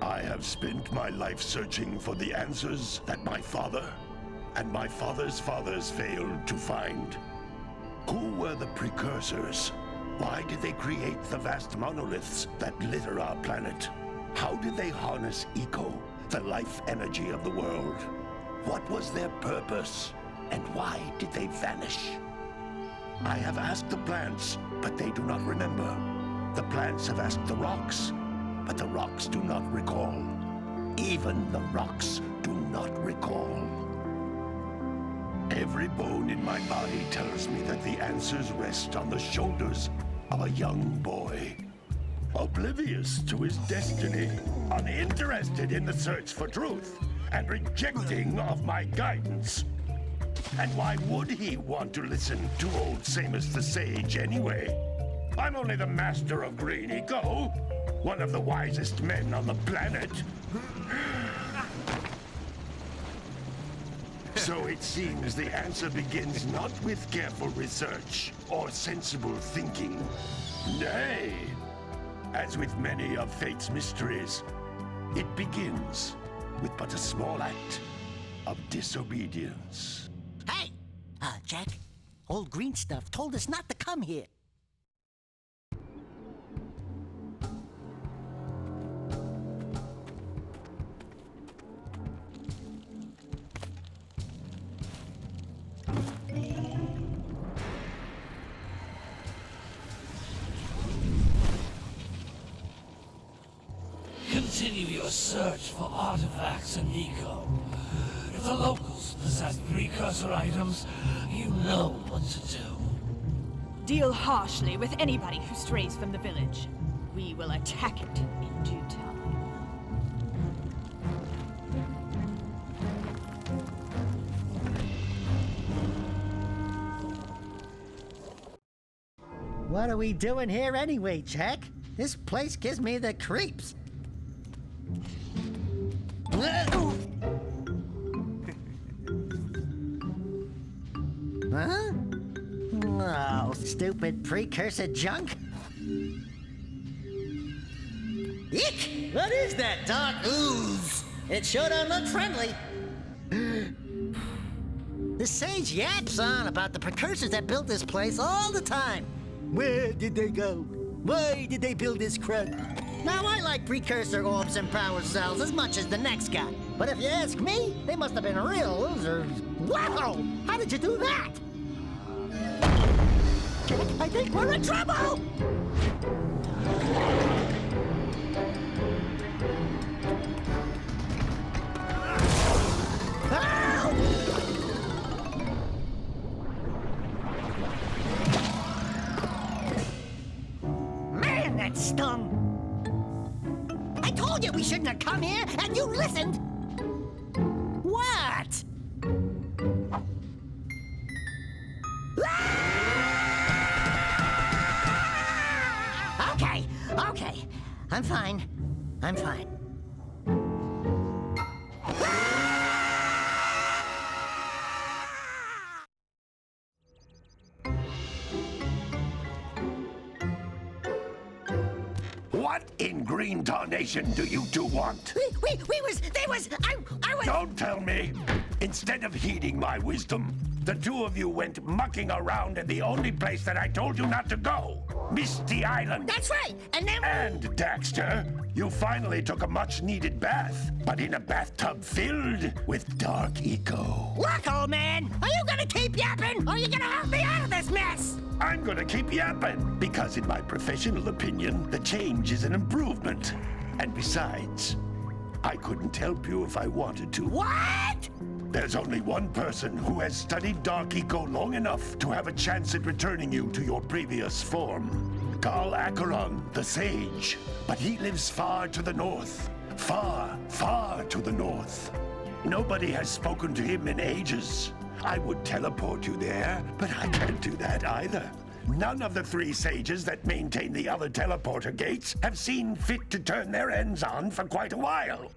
I have spent my life searching for the answers that my father and my father's fathers failed to find. Who were the precursors? Why did they create the vast monoliths that litter our planet? How did they harness eco, the life energy of the world? What was their purpose? And why did they vanish? I have asked the plants, but they do not remember. The plants have asked the rocks, but the rocks do not recall. Even the rocks do not recall. Every bone in my body tells me that the answers rest on the shoulders of a young boy. Oblivious to his destiny, uninterested in the search for truth, and rejecting of my guidance. And why would he want to listen to old Samus the Sage anyway? I'm only the master of green eco, one of the wisest men on the planet. So it seems the answer begins not with careful research or sensible thinking. Nay, as with many of fate's mysteries, it begins with but a small act of disobedience. Hey! Jak, old green stuff told us not to come here. Continue your search for artifacts and eco. If the locals possess precursor items, you know what to do. Deal harshly with anybody who strays from the village. We will attack it in due time. What are we doing here anyway, Jak? This place gives me the creeps. Huh? Oh, stupid precursor junk. Eek! What is that dark ooze? It sure don't look friendly. The sage yaps on about the precursors that built this place all the time. Where did they go? Why did they build this crud? Now, I like precursor orbs and power cells as much as the next guy. But if you ask me, they must have been real losers. Wow! How did you do that? Jak, I think we're in trouble! Man, that stung! I told you we shouldn't have come here, and you listened! What? Okay. I'm fine. What in green tarnation do you two want? I was... Don't tell me! Instead of heeding my wisdom, the two of you went mucking around in the only place that I told you not to go. Misty Island. That's right, and then... And, Daxter, you finally took a much-needed bath, but in a bathtub filled with dark eco. Look, old man, are you gonna keep yapping, or are you gonna help me out of this mess? I'm gonna keep yapping, because in my professional opinion, the change is an improvement. And besides, I couldn't help you if I wanted to. What? There's only one person who has studied Dark Eco long enough to have a chance at returning you to your previous form. Carl Acheron, the Sage. But he lives far to the north. Far, far to the north. Nobody has spoken to him in ages. I would teleport you there, but I can't do that either. None of the three sages that maintain the other teleporter gates have seen fit to turn their ends on for quite a while.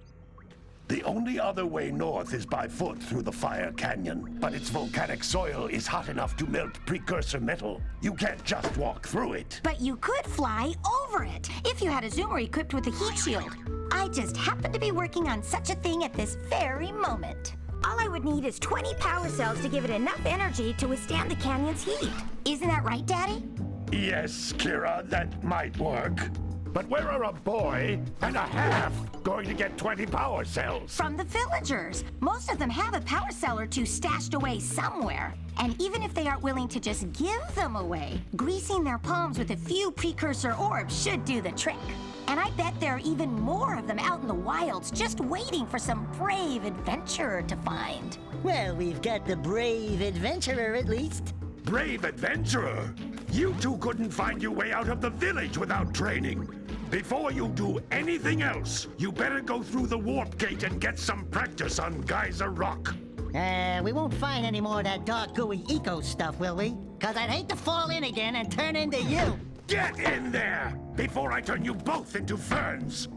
The only other way north is by foot through the Fire Canyon, but its volcanic soil is hot enough to melt precursor metal. You can't just walk through it. But you could fly over it, if you had a zoomer equipped with a heat shield. I just happen to be working on such a thing at this very moment. All I would need is 20 power cells to give it enough energy to withstand the canyon's heat. Isn't that right, Daddy? Yes, Kira, that might work. But where are a boy and a half going to get 20 power cells? From the villagers. Most of them have a power cell or two stashed away somewhere. And even if they aren't willing to just give them away, greasing their palms with a few precursor orbs should do the trick. And I bet there are even more of them out in the wilds just waiting for some brave adventurer to find. Well, we've got the brave adventurer at least. Brave adventurer? You two couldn't find your way out of the village without training. Before you do anything else, you better go through the warp gate and get some practice on Geyser Rock. We won't find any more of that dark gooey eco stuff, will we? 'Cause I'd hate to fall in again and turn into you. Get in there before I turn you both into ferns.